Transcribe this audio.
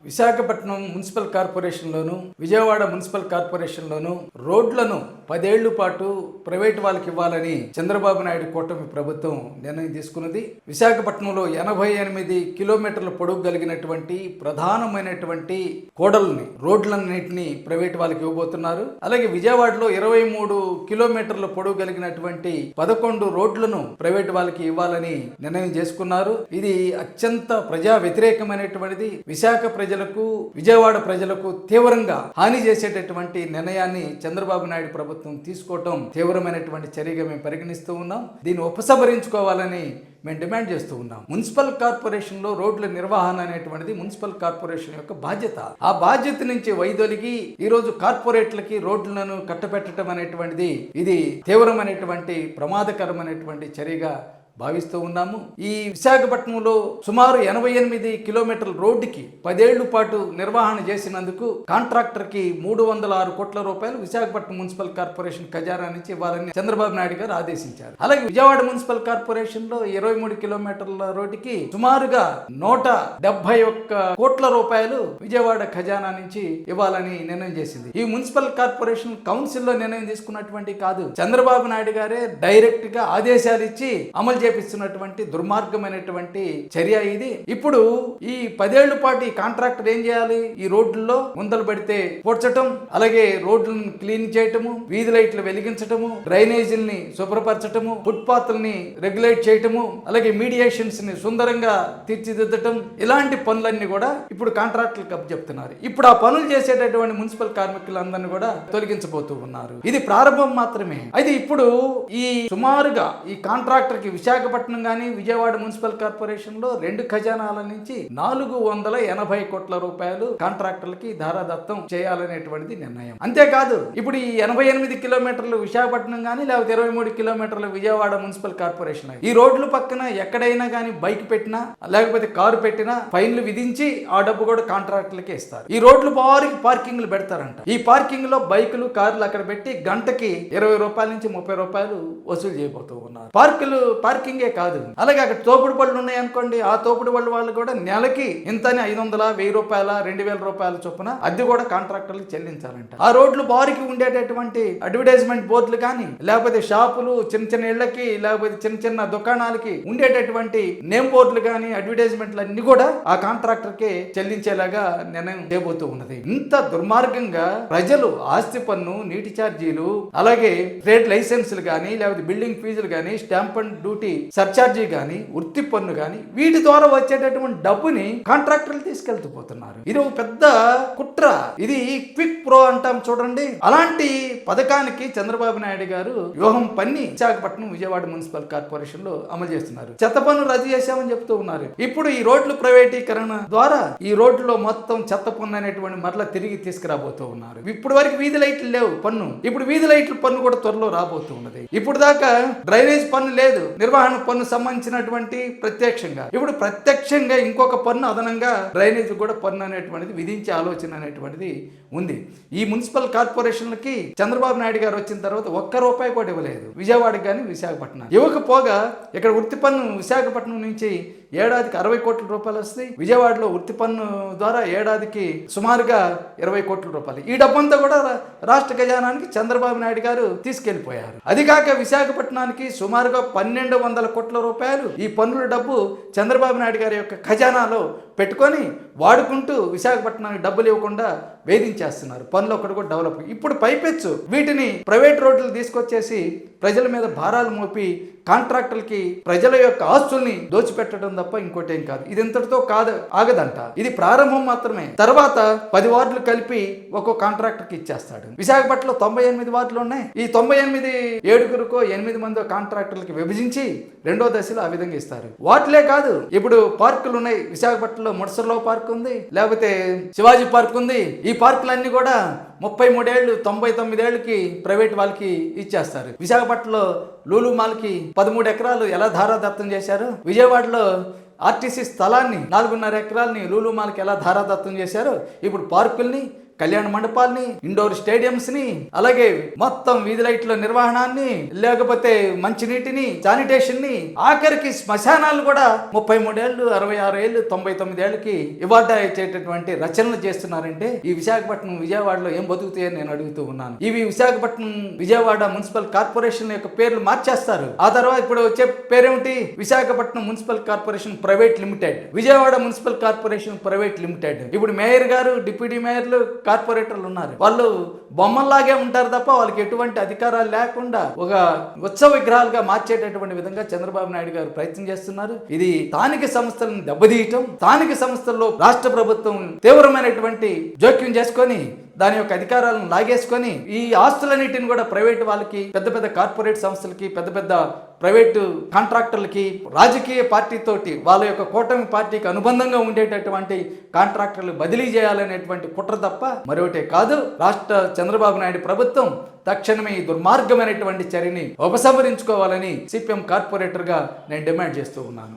Visakhapatnam municipal కార్పొరేషన్లోను Vijayawada municipal కార్పొరేషన్లోను రోడ్లను 10 ఏళ్ల పాటు ప్రైవేట్ వాళ్ళకి ఇవ్వాలని చంద్రబాబు నాయుడు కూటమి ప్రభుత్వం నిర్ణయం తీసుకున్నది. విశాఖపట్నంలో 88 కిలోమీటర్ల పొడవు కలిగినటువంటి ప్రధానమైనటువంటి కూడల్ని రోడ్లన్నింటినీ ప్రైవేట్ వాళ్ళకి ఇవ్వబోతున్నారు. అలాగే విజయవాడలో 23 కిలోమీటర్ల పొడవు కలిగినటువంటి 11 రోడ్లను ప్రైవేట్ వాళ్ళకి ఇవ్వాలని నిర్ణయం చేసుకున్నారు. ఇది అత్యంత ప్రజా వ్యతిరేకమైనటువంటిది. విశాఖ ప్రజలకు విజయవాడ ప్రజలకు తీవ్రంగా హాని చేసేటటువంటి నిర్ణయాన్ని చంద్రబాబు నాయుడు ప్రభుత్వం తీసుకోవటం తీవ్రమైనటువంటి చర్యగా మేము పరిగణిస్తూ ఉన్నాం. దీన్ని ఉపసంహరించుకోవాలని మేము డిమాండ్ చేస్తూ ఉన్నాం. మున్సిపల్ కార్పొరేషన్లో రోడ్ల నిర్వహణ అనేటువంటిది మున్సిపల్ కార్పొరేషన్ యొక్క బాధ్యత. ఆ బాధ్యత నుంచి వైదొలిగి ఈరోజు కార్పొరేట్లకి రోడ్లను కట్టబెట్టడం అనేటువంటిది ఇది తీవ్రమైనటువంటి ప్రమాదకరమైనటువంటి చర్యగా భావిస్తూ ఉన్నాము. ఈ విశాఖపట్నంలో సుమారు 88 కిలోమీటర్ల రోడ్డుకి 10 ఏళ్ల పాటు నిర్వహణ చేసినందుకు కాంట్రాక్టర్కి 306 కోట్ల రూపాయలు విశాఖపట్నం మున్సిపల్ కార్పొరేషన్ ఖజానా నుంచి ఇవ్వాలని చంద్రబాబు నాయుడు గారు ఆదేశించారు. అలాగే విజయవాడ మున్సిపల్ కార్పొరేషన్ లో 23 కిలోమీటర్ల రోడ్డుకి సుమారుగా 171 కోట్ల రూపాయలు విజయవాడ ఖజానా నుంచి ఇవ్వాలని నిర్ణయం చేసింది. ఈ మున్సిపల్ కార్పొరేషన్ కౌన్సిల్ లో నిర్ణయం తీసుకున్నటువంటి కాదు, చంద్రబాబు నాయుడు గారే డైరెక్ట్ గా ఆదేశాలు ఇచ్చి అమలు చేపిస్తున్నటువంటి దుర్మార్గమైనటువంటి చర్య ఇది. ఇప్పుడు ఈ 10 ఏళ్ల పాటు ఈ కాంట్రాక్టర్ ఏం చేయాలి? ఈ రోడ్లలో ముందలు పెడితే పూడ్చటం, అలాగే రోడ్లను క్లీన్ చేయటము, వీధి లైట్లు వెలిగించటము, డ్రైనేజీల్ని శుభ్రపరచటము, ఫుట్పాత్లని రెగ్యులేట్ చేయటము, అలాగే మీడియేషన్స్ ని సుందరంగా తీర్చిదిద్దటం, ఇలాంటి పనులన్నీ కూడా ఇప్పుడు కాంట్రాక్టర్లకు అప్పచెప్తున్నారు. ఇప్పుడు ఆ పనులు చేసేటటువంటి మున్సిపల్ కార్మికులందరినీ కూడా తొలగించబోతూ ఉన్నారు. ఇది ప్రారంభం మాత్రమే. అయితే ఇప్పుడు ఈ సుమారుగా ఈ కాంట్రాక్టర్ కి విశాఖపట్నం గానీ విజయవాడ మున్సిపల్ కార్పొరేషన్ లో 2 ఖజానాల నుంచి 480 కోట్ల రూపాయలు కాంట్రాక్టర్లకి ధారాదత్తం చేయాలనేటువంటిది నిర్ణయం. అంతేకాదు ఇప్పుడు ఈ 88 కిలోమీటర్లు విశాఖపట్నం గానీ లేకపోతే 23 కిలోమీటర్లు విజయవాడ మున్సిపల్ కార్పొరేషన్, ఈ రోడ్ల పక్కన ఎక్కడైనా గానీ బైక్ పెట్టినా లేకపోతే కారు పెట్టినా ఫైన్లు విధించి ఆ డబ్బు కూడా కాంట్రాక్టర్లకే ఇస్తారు. ఈ రోడ్లు భారీకి పార్కింగ్లు పెడతారంట. ఈ పార్కింగ్ లో బైకులు కార్లు అక్కడ పెట్టి గంటకి 20 రూపాయల నుంచి 30 రూపాయలు వసూలు చేయబోతూ ఉన్నారు. పార్కింగే కాదు, అలాగే అక్కడ తోపుడు బళ్ళు ఉన్నాయి అనుకోండి, ఆ తోపుడు బళ్ళు వాళ్ళు కూడా నెలకి ఇంతని 500, 1000 రూపాయల, 2000 రూపాయల చొప్పున అద్దె కూడా కాంట్రాక్టర్లకు చెల్లించాలంట. ఆ రోడ్లు బారికి ఉండేటటువంటి అడ్వర్టైజ్మెంట్ బోర్డులు కానీ లేకపోతే షాపులు, చిన్న చిన్న ఇళ్లకి లేకపోతే చిన్న చిన్న దుకాణాలకి ఉండేటటువంటి నేమ్ బోర్డులు కానీ అడ్వర్టైజ్మెంట్లు అన్ని కూడా ఆ కాంట్రాక్టర్కే చెల్లించేలాగా నిర్ణయం చేయబోతూ ఉన్నది. ఇంత దుర్మార్గంగా ప్రజలు ఆస్తి పన్ను, నీటి ఛార్జీలు, అలాగే ట్రేడ్ లైసెన్సులు కానీ లేకపోతే బిల్డింగ్ ఫీజులు కానీ, స్టాంప్ అండ్ డ్యూటీ సర్చార్జీ గాని, వృత్తి పన్ను గాని, వీటి ద్వారా వచ్చేటటువంటి డబ్బుని కాంట్రాక్టర్లు తీసుకెళ్తూ పోతున్నారు. ఇది ఒక పెద్ద కుట్ర. ఇది క్విక్ ప్రో అంటాం చూడండి. అలాంటి పథకానికి చంద్రబాబు నాయుడు గారు వ్యూహం పన్ని విశాఖపట్నం విజయవాడ మున్సిపల్ కార్పొరేషన్ లో అమలు చేస్తున్నారు. చెత్త పన్ను రద్దు చేశామని చెప్తూ ఉన్నారు. ఇప్పుడు ఈ రోడ్లు ప్రైవేటీకరణ ద్వారా ఈ రోడ్లలో మొత్తం చెత్త పన్ను అనేటువంటి మరలా తిరిగి తీసుకురాబోతూ ఉన్నారు. ఇప్పుడు వరకు వీధి లైట్లు లేవు పన్ను, ఇప్పుడు వీధి లైట్ల పన్ను కూడా త్వరలో రాబోతూ ఉన్నది. ఇప్పుడు దాకా డ్రైనేజ్ పన్ను లేదు, నిర్వహణ పన్ను సంబంధించినటువంటి ప్రత్యక్షంగా, ఇప్పుడు ప్రత్యక్షంగా ఇంకొక పన్ను అదనంగా డ్రైనేజ్ కూడా పన్ను అనేటువంటిది విధించే ఆలోచన అనేటువంటిది ఉంది. ఈ మున్సిపల్ కార్పొరేషన్లకి చంద్రబాబు నాయుడు గారు వచ్చిన తర్వాత 1 రూపాయి కూడా ఇవ్వలేదు, విజయవాడకి కానీ విశాఖపట్నం. ఇవ్వకపోగా ఇక్కడ వృత్తి పన్ను విశాఖపట్నం నుంచి ఏడాదికి 60 కోట్ల రూపాయలు వస్తాయి. విజయవాడలో వృత్తి పన్ను ద్వారా ఏడాదికి సుమారుగా 20 కోట్ల రూపాయలు. ఈ డబ్బంతా కూడా రాష్ట్ర ఖజానానికి చంద్రబాబు నాయుడు గారు తీసుకెళ్లిపోయారు. అది కాక విశాఖపట్నానికి సుమారుగా 1200 కోట్ల రూపాయలు ఈ పన్నుల డబ్బు చంద్రబాబు నాయుడు గారి యొక్క ఖజానాలో పెట్టుకొని వాడుకుంటూ విశాఖపట్నానికి డబ్బులు ఇవ్వకుండా వేధించేస్తున్నారు. పనులు ఒక్కటి కూడా డెవలప్. ఇప్పుడు పైపెచ్చు వీటిని ప్రైవేట్ రోడ్లు తీసుకొచ్చేసి ప్రజల మీద భారాలు మోపి కాంట్రాక్టర్లకి ప్రజల యొక్క ఆస్తుల్ని దోచిపెట్టడం తప్ప ఇంకోటి ఏం కాదు. ఇది ఇంతటితో కాదు, ఆగదంట. ఇది ప్రారంభం మాత్రమే. తర్వాత 10 వార్డులు కలిపి ఒక్కో కాంట్రాక్టర్కి ఇచ్చేస్తాడు. విశాఖపట్నంలో 98 వార్డులు ఉన్నాయి. ఈ 98 7గురికో 8 మందో కాంట్రాక్టర్లకి విభజించి వ దశలో ఆ విధంగా ఇస్తారు. వాటిలే కాదు, ఇప్పుడు పార్కులు ఉన్నాయి. విశాఖపట్నంలో ముడసర్లో పార్క్ ఉంది, లేకపోతే శివాజీ పార్క్ ఉంది. ఈ పార్కులన్నీ కూడా 33 ఏళ్ళు 99 ఏళ్ళకి ప్రైవేట్ వాళ్ళకి ఇచ్చేస్తారు. విశాఖపట్నంలో లూలు మాల్కి 13 ఎకరాలు ఎలా ధారాదత్తం చేశారు, విజయవాడలో ఆర్టీసీ స్థలాన్ని 4.5 ఎకరాలని లూలు మాల్కి ఎలా ధారాదత్తం చేశారు, ఇప్పుడు పార్కుల్ని కళ్యాణ మండపాల్ని, ఇండోర్ స్టేడియంస్ ని, అలాగే మొత్తం వీధి లైట్ల నిర్వహణాన్ని, లేకపోతే మంచినీటిని, శానిటేషన్ ని, ఆఖరికి శ్మశానాలు కూడా 33 ఏళ్ళు, 66 ఏళ్ళు, 99 ఏళ్ళకి ఇవాళ ఇచ్చేటటువంటి రచనలు చేస్తున్నారంటే ఈ విశాఖపట్నం విజయవాడలో ఏం బతుకుతాయని నేను అడుగుతూ ఉన్నాను. ఇవి విశాఖపట్నం విజయవాడ మున్సిపల్ కార్పొరేషన్ యొక్క పేర్లు మార్చేస్తారు. ఆ తర్వాత ఇప్పుడు వచ్చే పేరేమిటి? Visakhapatnam municipal corporation private limited, Vijayawada municipal corporation private limited. ఇప్పుడు మేయర్ గారు, డిప్యూటీ మేయర్లు, కార్పొరేటర్లు ఉన్నారు. వాళ్ళు బొమ్మల్లాగే ఉంటారు తప్ప వాళ్ళకి ఎటువంటి అధికారాలు లేకుండా ఒక ఉత్సవ విగ్రహాలుగా మార్చేటటువంటి విధంగా చంద్రబాబు నాయుడు గారు ప్రయత్నం చేస్తున్నారు. ఇది స్థానిక సంస్థలను దెబ్బతీయటం, స్థానిక సంస్థల్లో రాష్ట్ర ప్రభుత్వం తీవ్రమైనటువంటి జోక్యం చేసుకొని దాని యొక్క అధికారాలను లాగేసుకొని ఈ ఆస్తులన్నిటిని కూడా ప్రైవేట్ వాళ్ళకి, పెద్ద పెద్ద కార్పొరేట్ సంస్థలకి, పెద్ద పెద్ద ప్రైవేటు కాంట్రాక్టర్లకి, రాజకీయ పార్టీతోటి వాళ్ళ యొక్క కూటమి పార్టీకి అనుబంధంగా ఉండేటటువంటి కాంట్రాక్టర్లు బదిలీ చేయాలనేటువంటి కుట్ర తప్ప మరొకటే కాదు. రాష్ట్ర చంద్రబాబు నాయుడు ప్రభుత్వం తక్షణమే ఈ దుర్మార్గమైనటువంటి చర్యని ఉపసంహరించుకోవాలని సిపిఎం కార్పొరేటర్గా నేను డిమాండ్ చేస్తూ ఉన్నాను.